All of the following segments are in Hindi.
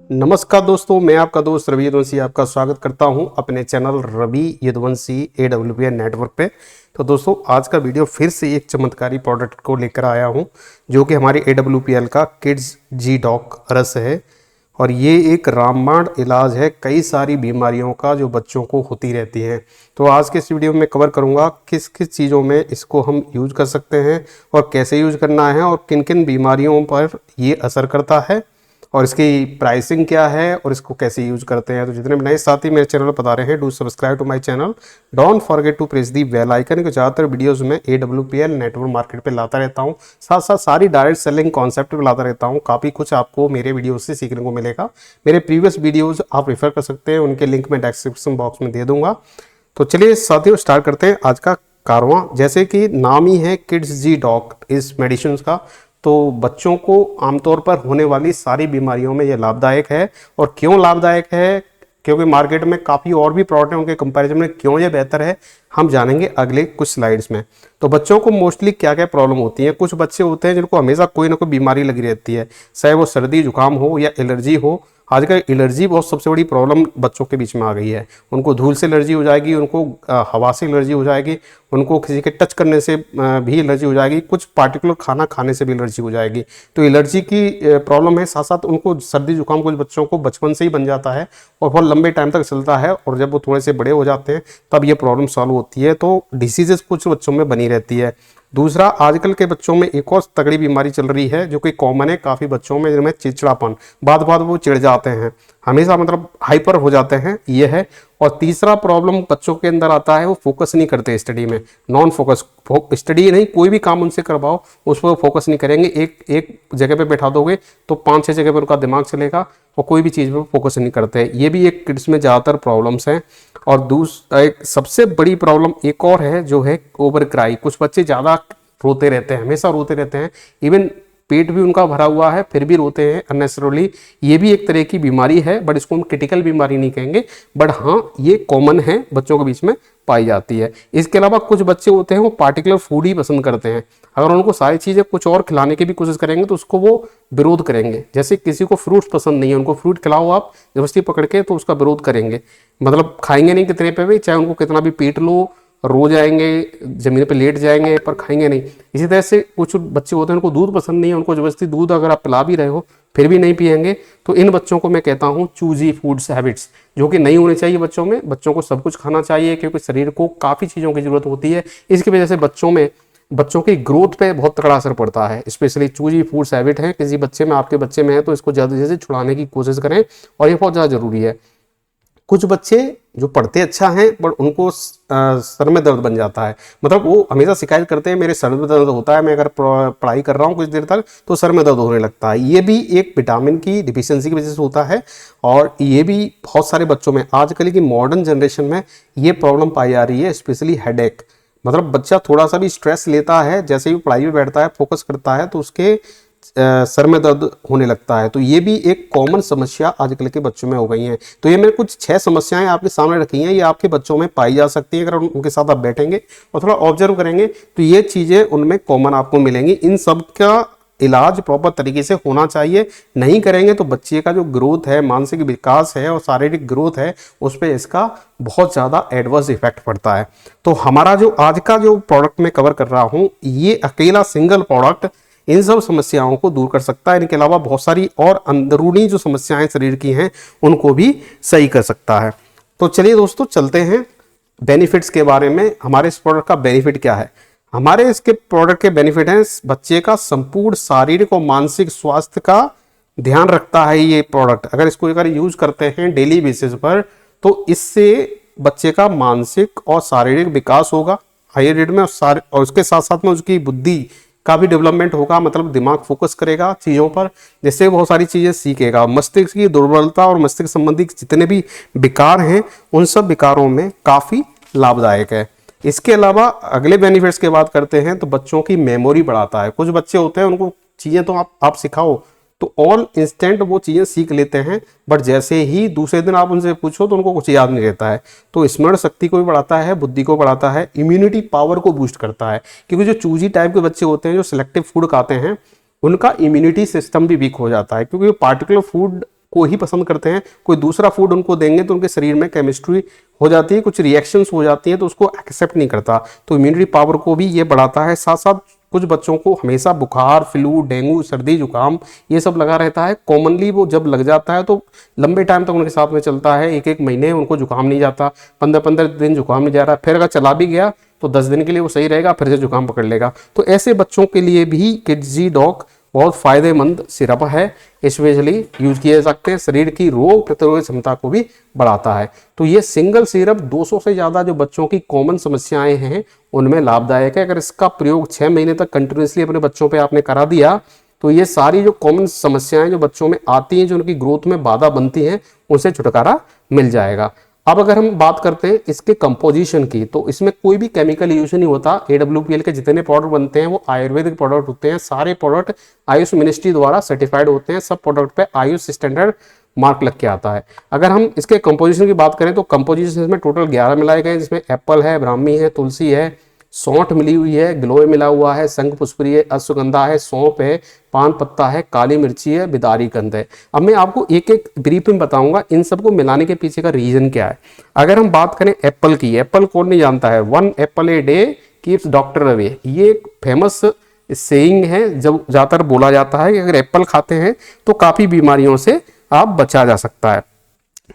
नमस्कार दोस्तों, मैं आपका दोस्त रवि यदुवंशी आपका स्वागत करता हूं अपने channel Ravi Yaduvanshi AWPN network पे। तो दोस्तों, आज का वीडियो फिर से एक चमत्कारी प्रोडक्ट को लेकर आया हूं जो कि हमारे AWPL का किड्स जी डॉक रस है। और ये एक रामबाण इलाज है कई सारी बीमारियों का जो बच्चों को होती रहती हैं। तो आज के इस वीडियो में कवर करूंगा किस किस चीज़ों में इसको हम यूज कर सकते हैं और कैसे यूज करना है और किन किन बीमारियों पर ये असर करता है और इसकी प्राइसिंग क्या है और इसको कैसे यूज करते हैं। तो जितने भी नए साथी मेरे चैनल पर बता रहे हैं, do subscribe to my channel, don't forget to press the bell icon. को ज़्यादातर वीडियोस में AWPL नेटवर्क मार्केट पे लाता रहता हूं, साथ साथ सारी डायरेक्ट सेलिंग कॉन्सेप्ट भी लाता रहता हूं। काफ़ी कुछ आपको मेरे वीडियो से सीखने को मिलेगा। मेरे प्रीवियस वीडियोज़ आप रेफर कर सकते हैं, उनके लिंक मैं डिस्क्रिप्शन बॉक्स में दे दूंगा। तो चलिए साथियों, स्टार्ट करते हैं आज का कारवां। जैसे कि नाम ही है किड्स जी डॉक इस मेडिसिन का, तो बच्चों को आमतौर पर होने वाली सारी बीमारियों में ये लाभदायक है। और क्यों लाभदायक है, क्योंकि मार्केट में काफ़ी और भी प्रोडक्ट हैं, उनके कंपैरिजन में क्यों ये बेहतर है हम जानेंगे अगले कुछ स्लाइड्स में। तो बच्चों को मोस्टली क्या क्या प्रॉब्लम होती है। कुछ बच्चे होते हैं जिनको हमेशा कोई ना कोई बीमारी लगी रहती है, चाहे वो सर्दी जुकाम हो या एलर्जी हो। आजकल एलर्जी बहुत सबसे बड़ी प्रॉब्लम बच्चों के बीच में आ गई है। उनको धूल से एलर्जी हो जाएगी, उनको हवा से एलर्जी हो जाएगी, उनको किसी के टच करने से भी एलर्जी हो जाएगी, कुछ पार्टिकुलर खाना खाने से भी एलर्जी हो जाएगी। तो एलर्जी की प्रॉब्लम है, साथ साथ उनको सर्दी जुकाम कुछ बच्चों को बचपन से ही बन जाता है और बहुत लंबे टाइम तक चलता है, और जब वो थोड़े से बड़े हो जाते हैं तब ये प्रॉब्लम सॉल्व होती है। तो डिसीजेस कुछ बच्चों में बनी रहती है। दूसरा, आजकल के बच्चों में एक और तगड़ी बीमारी चल रही है जो कि कॉमन है काफ़ी बच्चों में, जिनमें चिड़चिड़ापन, बात बात वो चिढ़ जाते हैं, हमेशा मतलब हाइपर हो जाते हैं, ये है। और तीसरा प्रॉब्लम बच्चों के अंदर आता है, वो फोकस नहीं करते स्टडी में, नॉन फोकस। स्टडी नहीं, कोई भी काम उनसे करवाओ उस पर फोकस नहीं करेंगे। एक जगह पे बैठा दोगे तो 5-6 जगह पर उनका दिमाग चलेगा और कोई भी चीज़ पर फोकस नहीं करते। ये भी एक किड्स में ज़्यादातर प्रॉब्लम्स हैं। और दूसरा, एक सबसे बड़ी प्रॉब्लम एक और है जो है ओवर क्राई। कुछ बच्चे ज़्यादा रोते रहते हैं, हमेशा रोते रहते हैं, इवन पेट भी उनका भरा हुआ है फिर भी रोते हैं अननेसेसरली। ये भी एक तरह की बीमारी है, बट इसको हम क्रिटिकल बीमारी नहीं कहेंगे, बट हाँ ये कॉमन है, बच्चों के बीच में पाई जाती है। इसके अलावा कुछ बच्चे होते हैं वो पार्टिकुलर फूड ही पसंद करते हैं। अगर उनको सारी चीज़ें कुछ और खिलाने की भी कोशिश करेंगे तो उसको वो विरोध करेंगे। जैसे किसी को फ्रूट्स पसंद नहीं है, उनको फ्रूट खिलाओ आप जबरदस्ती पकड़ के, तो उसका विरोध करेंगे, मतलब खाएंगे नहीं कितने पे भी, चाहे उनको कितना भी पीट लो, रो जाएंगे, जमीन पे लेट जाएंगे, पर खाएंगे नहीं। इसी तरह से कुछ बच्चे होते हैं उनको दूध पसंद नहीं है, उनको जबरदस्ती दूध अगर आप पिला भी रहे हो फिर भी नहीं पिएंगे। तो इन बच्चों को मैं कहता हूँ चूजी फूड्स हैबिट्स, जो कि नहीं होनी चाहिए बच्चों में। बच्चों को सब कुछ खाना चाहिए क्योंकि शरीर को काफ़ी चीज़ों की जरूरत होती है। इसकी वजह से बच्चों की ग्रोथ पे बहुत तगड़ा असर पड़ता है। स्पेशली चूजी फूड्स हैबिट है किसी बच्चे में, आपके बच्चे में है, तो इसको ज़्यादा जैसे छुड़ाने की कोशिश करें, और ये बहुत ज़्यादा जरूरी है। कुछ बच्चे जो पढ़ते अच्छा हैं पर उनको सर में दर्द बन जाता है, मतलब वो हमेशा शिकायत करते हैं मेरे सर में दर्द होता है, मैं अगर पढ़ाई कर रहा हूँ कुछ देर तक तो सर में दर्द होने लगता है। ये भी एक विटामिन की डिफिशियंसी की वजह से होता है, और ये भी बहुत सारे बच्चों में आजकल की मॉडर्न जनरेशन में ये प्रॉब्लम पाई जा रही है। स्पेशली हेडेक, मतलब बच्चा थोड़ा सा भी स्ट्रेस लेता है, जैसे ही पढ़ाई में बैठता है, फोकस करता है, तो उसके सर में दर्द होने लगता है। तो ये भी एक कॉमन समस्या आजकल के बच्चों में हो गई हैं। तो ये मैंने कुछ 6 समस्याएं आपके सामने रखी हैं, ये आपके बच्चों में पाई जा सकती हैं। अगर उनके साथ आप बैठेंगे और थोड़ा ऑब्जर्व करेंगे तो ये चीज़ें उनमें कॉमन आपको मिलेंगी। इन सब का इलाज प्रॉपर तरीके से होना चाहिए, नहीं करेंगे तो बच्चे का जो ग्रोथ है, मानसिक विकास है और शारीरिक ग्रोथ है, उस पर इसका बहुत ज़्यादा एडवर्स इफेक्ट पड़ता है। तो हमारा जो आज का जो प्रोडक्ट मैं कवर कर रहा हूँ, ये अकेला सिंगल प्रोडक्ट इन सब समस्याओं को दूर कर सकता है। इनके अलावा बहुत सारी और अंदरूनी जो समस्याएं शरीर की हैं उनको भी सही कर सकता है। तो चलिए दोस्तों, चलते हैं बेनिफिट्स के बारे में। हमारे इस प्रोडक्ट का बेनिफिट क्या है। हमारे इसके प्रोडक्ट के बेनिफिट हैं, बच्चे का संपूर्ण शारीरिक और मानसिक स्वास्थ्य का ध्यान रखता है ये प्रोडक्ट। अगर इसको अगर यूज करते हैं डेली बेसिस पर तो इससे बच्चे का मानसिक और शारीरिक विकास होगा हाई रेट में, और उसके साथ साथ में उसकी बुद्धि का भी डेवलपमेंट होगा, मतलब दिमाग फोकस करेगा चीज़ों पर, जिससे बहुत सारी चीज़ें सीखेगा। मस्तिष्क की दुर्बलता और मस्तिष्क संबंधी जितने भी विकार हैं उन सब विकारों में काफ़ी लाभदायक है। इसके अलावा अगले बेनिफिट्स की बात करते हैं तो बच्चों की मेमोरी बढ़ाता है। कुछ बच्चे होते हैं उनको चीज़ें तो आप सिखाओ तो ऑल इंस्टेंट वो चीज़ें सीख लेते हैं, बट जैसे ही दूसरे दिन आप उनसे पूछो तो उनको कुछ याद नहीं रहता है। तो स्मरण शक्ति को भी बढ़ाता है, बुद्धि को बढ़ाता है, इम्यूनिटी पावर को बूस्ट करता है। क्योंकि जो चूजी टाइप के बच्चे होते हैं जो सिलेक्टिव फूड खाते हैं उनका इम्यूनिटी सिस्टम भी वीक हो जाता है, क्योंकि पार्टिकुलर फूड को ही पसंद करते हैं। कोई दूसरा फूड उनको देंगे तो उनके शरीर में केमिस्ट्री हो जाती है, कुछ रिएक्शंस हो जाती हैं तो उसको एक्सेप्ट नहीं करता, तो इम्यूनिटी पावर को भी ये बढ़ाता है। साथ साथ कुछ बच्चों को हमेशा बुखार, फ्लू, डेंगू, सर्दी, जुकाम ये सब लगा रहता है। कॉमनली वो जब लग जाता है तो लंबे टाइम तक उनके साथ में चलता है, 1-1 महीने उनको जुकाम नहीं जाता, 15-15 दिन जुकाम नहीं जा रहा, फिर अगर चला भी गया तो 10 दिन के लिए वो सही रहेगा, फिर से जुकाम पकड़ लेगा। तो ऐसे बच्चों के लिए भी किड्जी डॉग बहुत फायदेमंद सिरप है, स्पेशली यूज किए जा सकते हैं, शरीर की रोग प्रतिरोधक क्षमता को भी बढ़ाता है। तो ये सिंगल सिरप 200 से ज़्यादा जो बच्चों की कॉमन समस्याएं हैं उनमें लाभदायक है। अगर इसका प्रयोग 6 महीने तक कंटिन्यूसली अपने बच्चों पे आपने करा दिया तो ये सारी जो कॉमन समस्याएं जो बच्चों में आती हैं, जो उनकी ग्रोथ में बाधा बनती हैं, उनसे छुटकारा मिल जाएगा। अब अगर हम बात करते हैं इसके कंपोजिशन की, तो इसमें कोई भी केमिकल यूज नहीं होता। AWPL के जितने प्रोडक्ट बनते हैं वो आयुर्वेदिक प्रोडक्ट होते हैं, सारे प्रोडक्ट आयुष मिनिस्ट्री द्वारा सर्टिफाइड होते हैं, सब प्रोडक्ट पे आयुष स्टैंडर्ड मार्क लग के आता है। अगर हम इसके कंपोजिशन की बात करें तो कंपोजिशन इसमें टोटल 11 मिलाए गए, जिसमें एप्पल है, ब्राह्मी है, तुलसी है, सौंठ मिली हुई है, गिलोय मिला हुआ है, शंखपुष्परी है, अश्वगंधा है, सौंफ है, पान पत्ता है, काली मिर्ची है, बिदारी कंद है। अब मैं आपको एक एक ब्रीफ में बताऊंगा इन सबको मिलाने के पीछे का रीजन क्या है। अगर हम बात करें एप्पल की, एप्पल कौन नहीं जानता है, 1 Apple a day keeps doctor away, ये एक फेमस सेइंग है, जब ज़्यादातर बोला जाता है कि अगर एप्पल खाते हैं तो काफ़ी बीमारियों से आप बचा जा सकता है।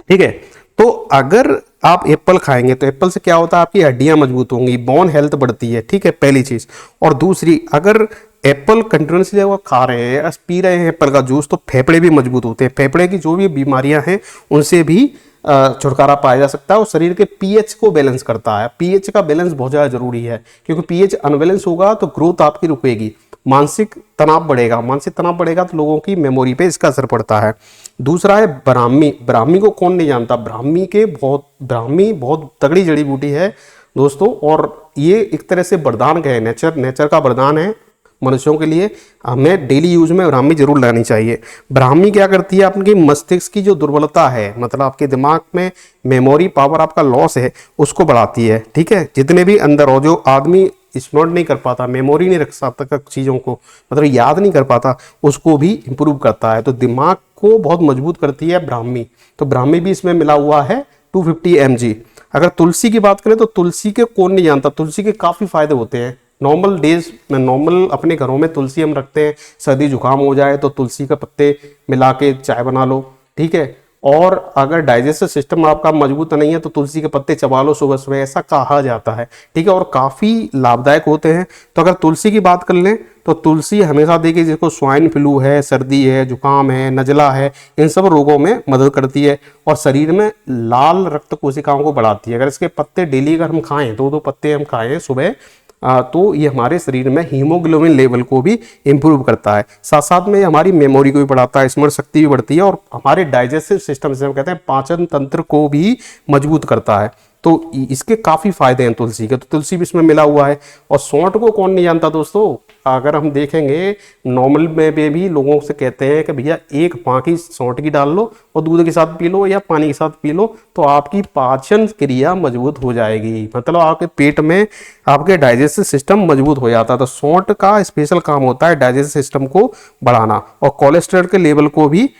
ठीक है, तो अगर आप एप्पल खाएंगे तो एप्पल से क्या होता है, आपकी हड्डियां मजबूत होंगी, बोन हेल्थ बढ़ती है। ठीक है, पहली चीज। और दूसरी, अगर एप्पल कंटिन्यूसली अगर खा रहे हैं या पी रहे हैं एप्पल का जूस, तो फेफड़े भी मजबूत होते हैं, फेफड़े की जो भी बीमारियां हैं उनसे भी छुटकारा पाया जा सकता है। और शरीर के पीएच को बैलेंस करता है। पीएच का बैलेंस बहुत ज़्यादा जरूरी है, क्योंकि पीएच अनबैलेंस होगा तो ग्रोथ आपकी रुकेगी, मानसिक तनाव बढ़ेगा, मानसिक तनाव बढ़ेगा तो लोगों की मेमोरी पे इसका असर पड़ता है। दूसरा है ब्राह्मी। ब्राह्मी को कौन नहीं जानता, ब्राह्मी बहुत तगड़ी जड़ी बूटी है दोस्तों, और ये एक तरह से वरदान का है, नेचर का वरदान है मनुष्यों के लिए। हमें डेली यूज में ब्राह्मी जरूर लगानी चाहिए। ब्राह्मी क्या करती है, आपकी मस्तिष्क की जो दुर्बलता है, मतलब आपके दिमाग में मेमोरी पावर आपका लॉस है, उसको बढ़ाती है। ठीक है, जितने भी अंदर हो, जो आदमी स्टोर नहीं कर पाता, मेमोरी नहीं रख सकता चीज़ों को, मतलब याद नहीं कर पाता, उसको भी इम्प्रूव करता है। तो दिमाग को बहुत मजबूत करती है ब्राह्मी। तो ब्राह्मी भी इसमें मिला हुआ है 250 mg। अगर तुलसी की बात करें तो तुलसी के कौन नहीं जानता, तुलसी के काफ़ी फायदे होते हैं। नॉर्मल डेज में, नॉर्मल अपने घरों में तुलसी हम रखते हैं, सर्दी जुकाम हो जाए तो तुलसी के पत्ते मिला के चाय बना लो। ठीक है, और अगर डाइजेस्टिव सिस्टम आपका मजबूत नहीं है तो तुलसी के पत्ते चबा लो सुबह सुबह, ऐसा कहा जाता है। ठीक है, और काफ़ी लाभदायक होते हैं। तो अगर तुलसी की बात कर लें तो तुलसी हमेशा देखिए, जिसको स्वाइन फ्लू है, सर्दी है, जुकाम है, नजला है, इन सब रोगों में मदद करती है और शरीर में लाल रक्त कोशिकाओं को बढ़ाती है। अगर इसके पत्ते डेली अगर हम खाएं, 2-2 पत्ते हम खाएं सुबह, तो ये हमारे शरीर में हीमोग्लोबिन लेवल को भी इम्प्रूव करता है। साथ साथ में हमारी मेमोरी को भी बढ़ाता है, स्मरण शक्ति भी बढ़ती है, और हमारे डाइजेस्टिव सिस्टम से हम कहते हैं पाचन तंत्र को भी मजबूत करता है। तो इसके काफ़ी फायदे हैं तुलसी के, तो तुलसी भी इसमें मिला हुआ है। और सौंठ को कौन नहीं जानता दोस्तों, अगर हम देखेंगे नॉर्मल में भी लोगों से कहते हैं कि भैया 1 पाँकी सौंठ की डाल लो और दूध के साथ पी लो या पानी के साथ पी लो, तो आपकी पाचन क्रिया मजबूत हो जाएगी, मतलब आपके पेट में आपके डाइजेस्टिव सिस्टम मजबूत हो जाता है। तो सौंठ का स्पेशल काम होता है डाइजेस्टिव सिस्टम को बढ़ाना, और कोलेस्ट्रॉल के लेवल को भी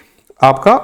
आपका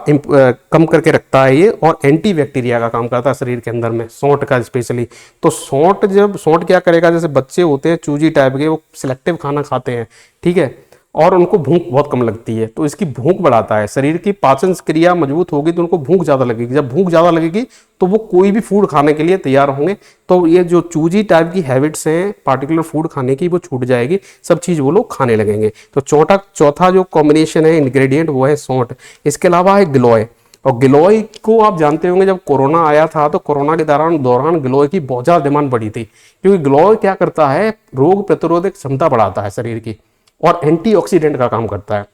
कम करके रखता है ये, और एंटी बैक्टीरिया का काम करता है शरीर के अंदर में, सौंठ का स्पेशली। तो सौंठ क्या करेगा, जैसे बच्चे होते हैं चूजी टाइप के, वो सिलेक्टिव खाना खाते हैं, ठीक है, और उनको भूख बहुत कम लगती है, तो इसकी भूख बढ़ाता है। शरीर की पाचन क्रिया मजबूत होगी तो उनको भूख ज़्यादा लगेगी, जब भूख ज़्यादा लगेगी तो वो कोई भी फूड खाने के लिए तैयार होंगे। तो ये जो चूजी टाइप की हैबिट्स हैं पार्टिकुलर फूड खाने की, वो छूट जाएगी, सब चीज़ वो लोग खाने लगेंगे। तो चौथा जो कॉम्बिनेशन है इंग्रेडिएंट, वो है सौंठ। इसके अलावा है गिलोय, और गिलोय को आप जानते होंगे, जब कोरोना आया था तो कोरोना के दौरान गिलोय की बहुत ज़्यादा डिमांड बढ़ी थी, क्योंकि गिलोय क्या करता है, रोग प्रतिरोधक क्षमता बढ़ाता है शरीर की, और एंटीऑक्सीडेंट का काम करता है।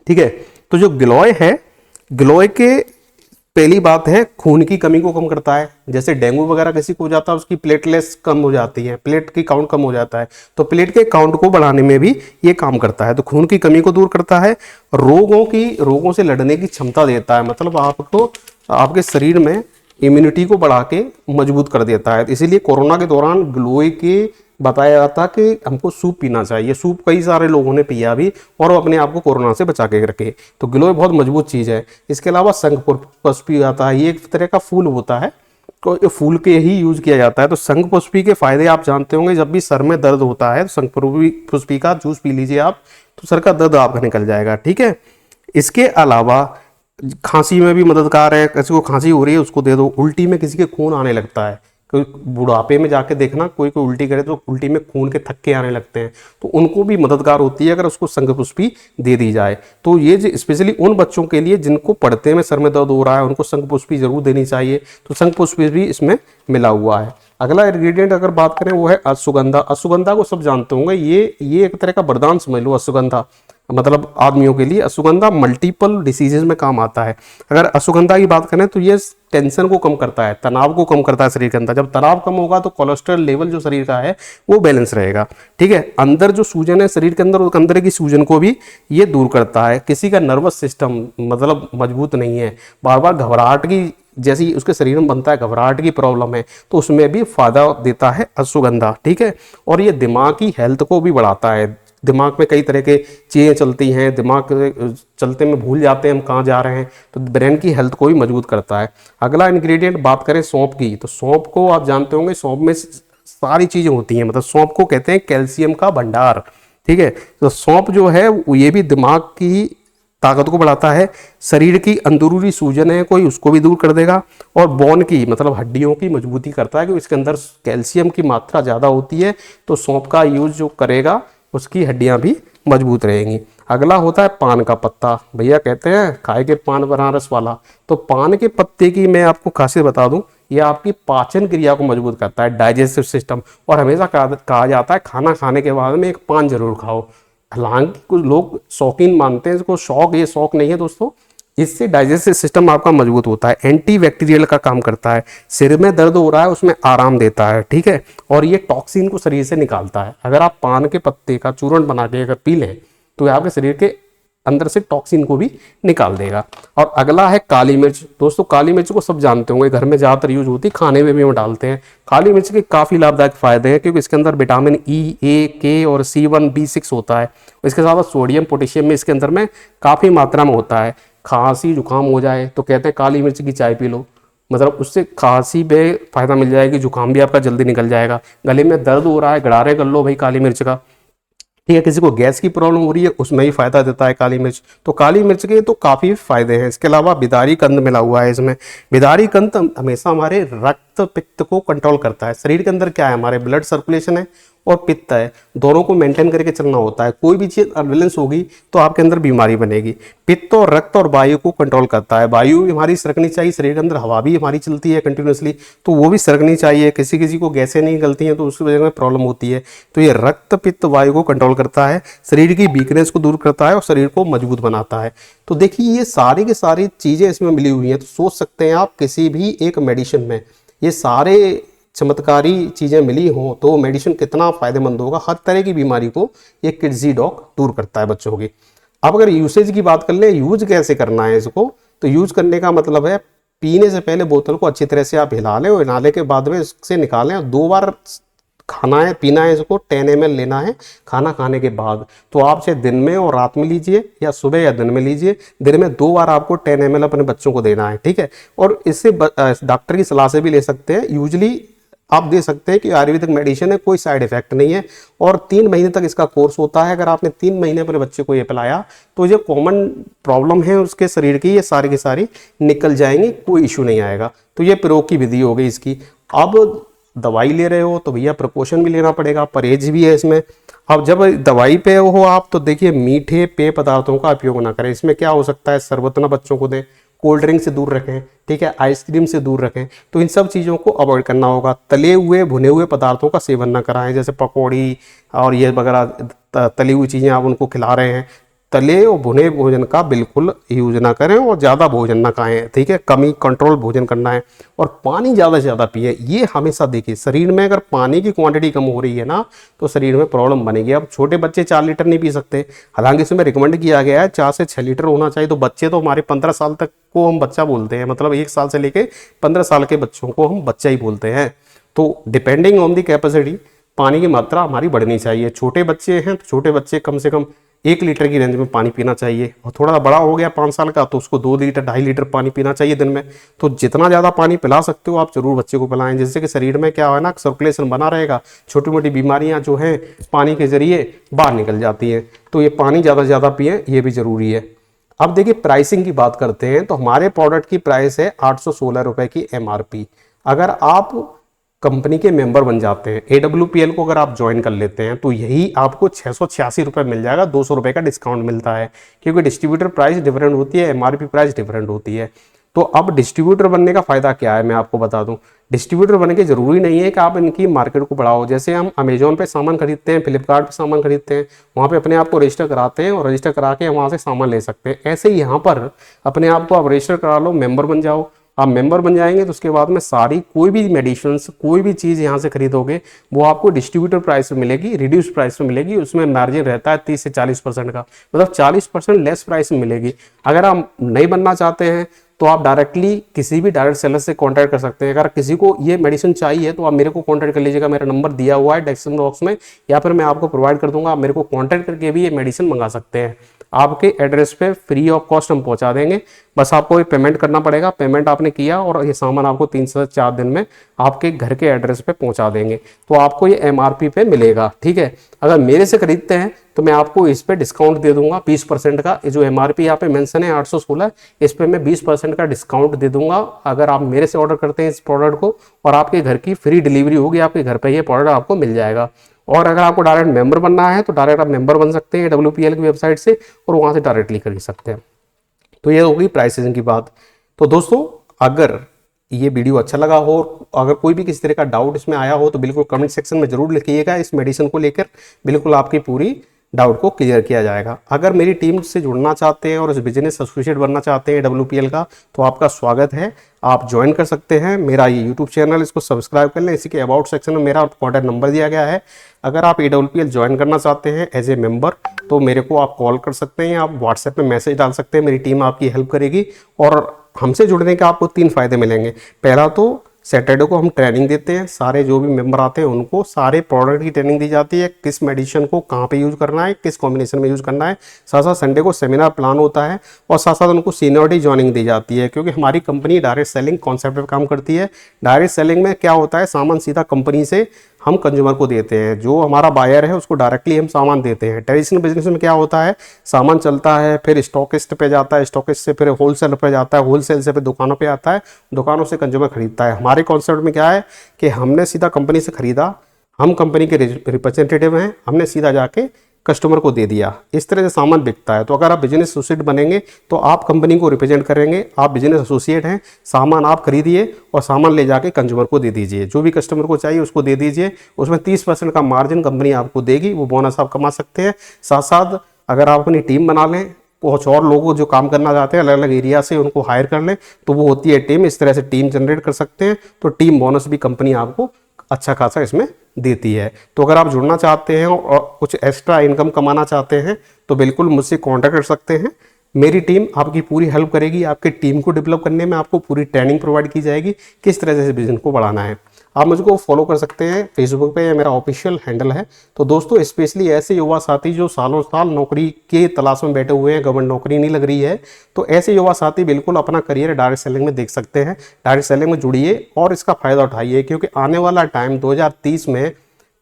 ठीक है, तो जो गिलोय है, गिलोय के पहली बात है खून की कमी को कम करता है। जैसे डेंगू वगैरह किसी को हो जाता है, उसकी प्लेटलेट्स कम हो जाती है, प्लेट की काउंट कम हो जाता है, तो प्लेट के काउंट को बढ़ाने में भी ये काम करता है। तो खून की कमी को दूर करता है, रोगों से लड़ने की क्षमता देता है, मतलब आपको आपके शरीर में इम्यूनिटी को बढ़ा के मजबूत कर देता है। इसीलिए कोरोना के दौरान गिलोय के बताया जाता कि हमको सूप पीना चाहिए। सूप कई सारे लोगों ने पिया भी और वो अपने आप को कोरोना से बचा के रखे। तो गिलोय बहुत मजबूत चीज़ है। इसके अलावा शंख पुष्पी आता है, ये एक तरह का फूल होता है, तो ये फूल के ही यूज किया जाता है। तो शंख पुष्पी के फायदे आप जानते होंगे, जब भी सर में दर्द होता है तो शंख पुष्पी का जूस पी लीजिए आप, तो सर का दर्द आपका निकल जाएगा। ठीक है। इसके अलावा खांसी में भी मददगार है। किसी को खांसी हो रही है उसको दे दो। उल्टी में किसी के खून आने लगता है, कोई बुढ़ापे में जाके देखना, कोई कोई उल्टी करे तो उल्टी में खून के थक्के आने लगते हैं, तो उनको भी मददगार होती है अगर उसको शंख पुष्पी दे दी जाए। तो ये स्पेशली उन बच्चों के लिए जिनको पढ़ते में सर में दर्द हो रहा है, उनको शंख पुष्पी जरूर देनी चाहिए। तो शंख पुष्पी भी इसमें मिला हुआ है। अगला इंग्रेडिएंट अगर बात करें वो है अश्वगंधा। अश्वगंधा को सब जानते होंगे, ये एक तरह का वरदान समझ लो। अश्वगंधा मतलब आदमियों के लिए अश्वगंधा मल्टीपल डिसीजेज में काम आता है। अगर अश्वगंधा की बात करें तो ये टेंशन को कम करता है, तनाव को कम करता है शरीर के अंदर। जब तनाव कम होगा तो कोलेस्ट्रॉल लेवल जो शरीर का है वो बैलेंस रहेगा। ठीक है। अंदर जो सूजन है शरीर के अंदर, अंदर की सूजन को भी ये दूर करता है। किसी का नर्वस सिस्टम मतलब मजबूत नहीं है, बार बार घबराहट की जैसी उसके शरीर में बनता है, घबराहट की प्रॉब्लम है, तो उसमें भी फायदा देता है अश्वगंधा। ठीक है। और ये दिमाग की हेल्थ को भी बढ़ाता है। दिमाग में कई तरह के चीज़ें चलती हैं, दिमाग चलते में भूल जाते हैं हम कहाँ जा रहे हैं, तो ब्रेन की हेल्थ को भी मजबूत करता है। अगला इंग्रेडिएंट बात करें सौंफ की, तो सौंफ को आप जानते होंगे, सौंफ में सारी चीज़ें होती हैं, मतलब सौंफ को कहते हैं कैल्शियम का भंडार। ठीक है। तो सौंफ जो है ये भी दिमाग की ताकत को बढ़ाता है। शरीर की अंदरूनी सूजन है कोई, उसको भी दूर कर देगा। और बोन की मतलब हड्डियों की मजबूती करता है, क्योंकि इसके अंदर कैल्शियम की मात्रा ज़्यादा होती है, तो सौंफ का यूज जो करेगा उसकी हड्डियां भी मजबूत रहेंगी। अगला होता है पान का पत्ता। भैया कहते हैं खाए के पान बनारस वाला, तो पान के पत्ते की मैं आपको खासियत बता दूं, यह आपकी पाचन क्रिया को मजबूत करता है, डाइजेस्टिव सिस्टम। और हमेशा कहा जाता है खाना खाने के बाद में एक पान जरूर खाओ। हालांकि कुछ लोग शौकीन मानते हैं इसको शौक, ये शौक नहीं है दोस्तों। इससे डाइजेस्टिव सिस्टम आपका मजबूत होता है, एंटी बैक्टीरियल का काम करता है। सिर में दर्द हो रहा है उसमें आराम देता है। ठीक है। और ये टॉक्सिन को शरीर से निकालता है। अगर आप पान के पत्ते का चूर्ण बना के अगर पी लें तो आपके शरीर के अंदर से टॉक्सिन को भी निकाल देगा। और अगला है काली मिर्च। दोस्तों काली मिर्च को सब जानते होंगे, घर में ज़्यादातर यूज होती है, खाने में भी हम डालते हैं। काली मिर्च के काफ़ी लाभदायक फायदे हैं, क्योंकि इसके अंदर विटामिन ई, ए, के और C1, B6 होता है। इसके साथ सोडियम पोटेशियम में इसके अंदर में काफ़ी मात्रा में होता है। खांसी जुकाम हो जाए तो कहते हैं काली मिर्च की चाय पी लो, मतलब उससे खांसी में फ़ायदा मिल जाएगी, जुकाम भी आपका जल्दी निकल जाएगा। गले में दर्द हो रहा है, गरारे कर लो भाई काली मिर्च का। ठीक है। किसी को गैस की प्रॉब्लम हो रही है उसमें ही फायदा देता है काली मिर्च। तो काली मिर्च के तो काफ़ी फायदे हैं। इसके अलावा बिदारी कंद मिला हुआ है इसमें। बिदारी कंद हमेशा हमारे रक्त पित्त को कंट्रोल करता है। शरीर के अंदर क्या है, हमारे ब्लड सर्कुलेशन है और पित्त है, दोनों को मेंटेन करके चलना होता है। कोई भी चीज़ अनबैलेंस होगी तो आपके अंदर बीमारी बनेगी। पित्त और रक्त और वायु को कंट्रोल करता है। वायु भी हमारी सरकनी चाहिए, शरीर के अंदर हवा भी हमारी चलती है कंटिन्यूसली, तो वो भी सरकनी चाहिए। किसी किसी को गैसें नहीं निकलती हैं तो उसकी वजह में प्रॉब्लम होती है। तो ये रक्त पित्त वायु को कंट्रोल करता है, शरीर की वीकनेस को दूर करता है और शरीर को मजबूत बनाता है। तो देखिए ये सारी की सारी चीज़ें इसमें मिली हुई हैं। तो सोच सकते हैं आप किसी भी एक मेडिसिन में ये सारे चमत्कारी चीज़ें मिली हों तो मेडिसिन कितना फ़ायदेमंद होगा। हर तरह की बीमारी को ये किड्जी डॉग दूर करता है बच्चों की। अब अगर यूसेज की बात कर लें, यूज कैसे करना है इसको, तो यूज करने का मतलब है पीने से पहले बोतल को अच्छी तरह से आप हिला लें, और हिलाने के बाद में इससे निकालें। और 2 बार खाना है पीना है, इसको 10 ml लेना है खाना खाने के बाद। तो आप चाहे दिन में और रात में लीजिए या सुबह या दिन में लीजिए। दिन में 2 बार आपको 10 ml अपने बच्चों को देना है। ठीक है। और इससे डॉक्टर की सलाह से भी ले सकते हैं। यूजली आप दे सकते हैं कि आयुर्वेदिक मेडिसिन है, कोई साइड इफेक्ट नहीं है, और 3 महीने तक इसका कोर्स होता है। अगर आपने 3 महीने अपने बच्चे को ये पिलाया तो जो कॉमन प्रॉब्लम है उसके शरीर की ये सारी की सारी निकल जाएंगी, कोई इशू नहीं आएगा। तो ये प्रयोग की विधि हो गई इसकी। अब दवाई ले रहे हो तो भैया प्रिकॉशन भी लेना पड़ेगा, परहेज भी है इसमें। अब जब दवाई पे हो आप तो देखिए मीठे पेय पदार्थों का उपयोग ना करें। इसमें क्या हो सकता है, शरबत ना बच्चों को दें, कोल्ड ड्रिंक से दूर रखें। ठीक है। आइसक्रीम से दूर रखें। तो इन सब चीज़ों को अवॉइड करना होगा। तले हुए भुने हुए पदार्थों का सेवन ना कराएं, जैसे पकौड़ी और ये वगैरह तली हुई चीज़ें आप उनको खिला रहे हैं। तले और भुने भोजन का बिल्कुल यूज ना करें और ज़्यादा भोजन ना खाएं। ठीक है। कमी कंट्रोल भोजन करना है और पानी ज़्यादा से ज़्यादा पिए। ये हमेशा देखिए, शरीर में अगर पानी की क्वांटिटी कम हो रही है ना तो शरीर में प्रॉब्लम बनेगी। अब छोटे बच्चे 4 लीटर नहीं पी सकते, हालांकि इसमें रिकमेंड किया गया है 4 से 6 लीटर होना चाहिए। तो बच्चे तो हमारे 15 साल तक को हम बच्चा बोलते हैं, मतलब 1 साल से लेके 15 साल के बच्चों को हम बच्चा ही बोलते हैं। तो डिपेंडिंग ऑन दी कैपेसिटी पानी की मात्रा हमारी बढ़नी चाहिए। छोटे बच्चे हैं तो छोटे बच्चे कम से कम 1 लीटर की रेंज में पानी पीना चाहिए, और थोड़ा बड़ा हो गया 5 साल का तो उसको 2 लीटर 2.5 लीटर पानी पीना चाहिए दिन में। तो जितना ज़्यादा पानी पिला सकते हो आप जरूर बच्चे को पिलाएं, जिससे कि शरीर में क्या है ना, सर्कुलेशन बना रहेगा, छोटी मोटी बीमारियां जो हैं पानी के जरिए बाहर निकल जाती हैं। तो ये पानी ज़्यादा से ज़्यादा पिए, ये भी ज़रूरी है। अब देखिए प्राइसिंग की बात करते हैं, तो हमारे प्रोडक्ट की प्राइस है 816 रुपये की MRP। अगर आप कंपनी के मेंबर बन जाते हैं, AWPL को अगर आप ज्वाइन कर लेते हैं, तो यही आपको 686 रुपये मिल जाएगा, 200 रुपये का डिस्काउंट मिलता है, क्योंकि डिस्ट्रीब्यूटर प्राइस डिफरेंट होती है, MRP प्राइस डिफरेंट होती है। तो अब डिस्ट्रीब्यूटर बनने का फायदा क्या है मैं आपको बता दूं। डिस्ट्रीब्यूटर बनने के जरूरी नहीं है कि आप इनकी मार्केट को बढ़ाओ। जैसे हम अमेजोन पे सामान खरीदते हैं, फ्लिपकार्ट पे सामान खरीदते हैं, वहाँ पे अपने आप को रजिस्टर कराते हैं और रजिस्टर करा के वहाँ से सामान ले सकते हैं। ऐसे ही यहाँ पर अपने आप को आप रजिस्टर करा लो, मेंबर बन जाओ। आप मेंबर बन जाएंगे तो उसके बाद में सारी कोई भी मेडिसिन, कोई भी चीज़ यहाँ से खरीदोगे वो आपको डिस्ट्रीब्यूटर प्राइस में मिलेगी, रिड्यूस प्राइस में मिलेगी। उसमें मार्जिन रहता है 30 से 40% का, मतलब 40% लेस प्राइस में मिलेगी। अगर आप नहीं बनना चाहते हैं तो आप डायरेक्टली किसी भी डायरेक्ट सेलर से कांटेक्ट कर सकते हैं। अगर किसी को ये मेडिसिन चाहिए तो आप मेरे को कांटेक्ट कर लीजिएगा, मेरा नंबर दिया हुआ है डिस्क्रिप्शन बॉक्स में, या फिर मैं आपको प्रोवाइड कर दूंगा। आप मेरे को कांटेक्ट करके भी ये मेडिसिन मंगा सकते हैं। आपके एड्रेस पे फ्री ऑफ कॉस्ट हम पहुंचा देंगे, बस आपको ये पेमेंट करना पड़ेगा। पेमेंट आपने किया और ये सामान आपको 3 से 4 दिन में आपके घर के एड्रेस पे पहुंचा देंगे, तो आपको ये MRP पे मिलेगा। ठीक है, अगर मेरे से खरीदते हैं तो मैं आपको इस पे डिस्काउंट दे दूंगा 20% का। जो MRP यहाँ पे मेंशन है 816, इस पे मैं 20% का डिस्काउंट दे दूंगा अगर आप मेरे से ऑर्डर करते हैं इस प्रोडक्ट को, और आपके घर की फ्री डिलीवरी होगी, आपके घर पे ये प्रोडक्ट आपको मिल जाएगा। और अगर आपको डायरेक्ट मेंबर बनना है तो डायरेक्ट आप मेंबर बन सकते हैं AWPL की वेबसाइट से, और वहाँ से डायरेक्टली खरीद सकते हैं। तो ये होगी प्राइसिंग की बात। तो दोस्तों अगर ये वीडियो अच्छा लगा हो, अगर कोई भी किसी तरह का डाउट इसमें आया हो तो बिल्कुल कमेंट सेक्शन में जरूर लिखिएगा। इस मेडिसिन को लेकर बिल्कुल आपकी पूरी डाउट को क्लियर किया जाएगा। अगर मेरी टीम से जुड़ना चाहते हैं और इस बिजनेस एसोसिएट बनना चाहते हैं AWPL का, तो आपका स्वागत है, आप ज्वाइन कर सकते हैं। मेरा ये यूट्यूब चैनल, इसको सब्सक्राइब कर लें। इसी के अबाउट सेक्शन में मेरा कॉन्टैक्ट नंबर दिया गया है। अगर आप AWPL ज्वाइन करना चाहते हैं एज ए मेंबर, तो मेरे को आप कॉल कर सकते हैं, आप व्हाट्सएप में मैसेज डाल सकते हैं, मेरी टीम आपकी हेल्प करेगी। और हमसे जुड़ने के आपको 3 फायदे मिलेंगे। पहला तो सैटरडे को हम ट्रेनिंग देते हैं, सारे जो भी मेंबर आते हैं उनको सारे प्रोडक्ट की ट्रेनिंग दी जाती है, किस मेडिसिन को कहाँ पे यूज करना है, किस कॉम्बिनेशन में यूज करना है। साथ साथ संडे को सेमिनार प्लान होता है, और साथ साथ उनको सीनियरिटी ज्वाइनिंग दी जाती है, क्योंकि हमारी कंपनी डायरेक्ट सेलिंग कॉन्सेप्ट पे काम करती है। डायरेक्ट सेलिंग में क्या होता है, सामान सीधा कंपनी से हम कंज्यूमर को देते हैं, जो हमारा बायर है उसको डायरेक्टली हम सामान देते हैं। ट्रेडिशनल बिजनेस में क्या होता है, सामान चलता है, फिर स्टॉकिस्ट पे जाता है, स्टॉकिस्ट से फिर होलसेलर पे जाता है, होलसेल से फिर दुकानों पे आता है, दुकानों से कंज्यूमर खरीदता है। हमारे कॉन्सेप्ट में क्या है कि हमने सीधा कंपनी से खरीदा, हम कंपनी के रिप्रेजेंटेटिव हैं, हमने सीधा जाके कस्टमर को दे दिया। इस तरह से सामान बिकता है। तो अगर आप बिजनेस एसोसिएट बनेंगे तो आप कंपनी को रिप्रेजेंट करेंगे, आप बिजनेस एसोसिएट हैं, सामान आप खरीदिए और सामान ले जाके कंज्यूमर को दे दीजिए, जो भी कस्टमर को चाहिए उसको दे दीजिए। उसमें 30% का मार्जिन कंपनी आपको देगी, वो बोनस आप कमा सकते हैं। साथ साथ अगर आप अपनी टीम बना लें, कुछ और लोगों जो काम करना चाहते हैं अलग अलग एरिया से, उनको हायर कर लें, तो वो होती है टीम। इस तरह से टीम जनरेट कर सकते हैं, तो टीम बोनस भी कंपनी आपको अच्छा खासा इसमें देती है। तो अगर आप जुड़ना चाहते हैं और कुछ एक्स्ट्रा इनकम कमाना चाहते हैं तो बिल्कुल मुझसे कांटेक्ट कर सकते हैं। मेरी टीम आपकी पूरी हेल्प करेगी, आपकी टीम को डेवलप करने में आपको पूरी ट्रेनिंग प्रोवाइड की जाएगी, किस तरह से बिजनेस को बढ़ाना है। आप मुझको फॉलो कर सकते हैं फेसबुक पे, मेरा ऑफिशियल हैंडल है। तो दोस्तों स्पेशली ऐसे युवा साथी जो सालों साल नौकरी के तलाश में बैठे हुए हैं, गवर्नमेंट नौकरी नहीं लग रही है, तो ऐसे युवा साथी बिल्कुल अपना करियर डायरेक्ट सेलिंग में देख सकते हैं। डायरेक्ट सेलिंग में जुड़िए और इसका फायदा उठाइए, क्योंकि आने वाला टाइम 2030 में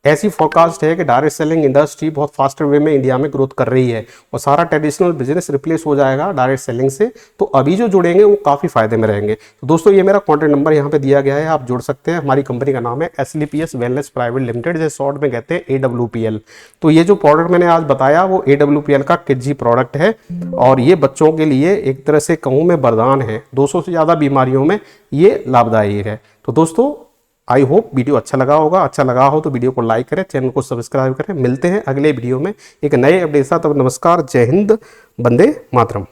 ऐसी फोरकास्ट है कि डायरेक्ट सेलिंग इंडस्ट्री बहुत फास्टर वे में इंडिया में ग्रोथ कर रही है, और सारा ट्रेडिशनल बिजनेस रिप्लेस हो जाएगा डायरेक्ट सेलिंग से। तो अभी जो जुड़ेंगे वो काफ़ी फायदे में रहेंगे। तो दोस्तों ये मेरा कॉन्टैक्ट नंबर यहाँ पे दिया गया है, आप जुड़ सकते हैं। हमारी कंपनी का नाम है SLPS वेलनेस प्राइवेट लिमिटेड, जैसे शॉर्ट में कहते हैं AWPL। तो ये जो प्रोडक्ट मैंने आज बताया वो AWPL का किडजी प्रोडक्ट है, और ये बच्चों के लिए एक तरह से कहूँ मैं वरदान है। 200 से ज़्यादा बीमारियों में ये लाभदायक है। तो दोस्तों आई होप वीडियो अच्छा लगा होगा। अच्छा लगा हो तो वीडियो को लाइक करें, चैनल को सब्सक्राइब करें। मिलते हैं अगले वीडियो में एक नए अपडेट के साथ। तब नमस्कार, जय हिंद, वंदे मातरम।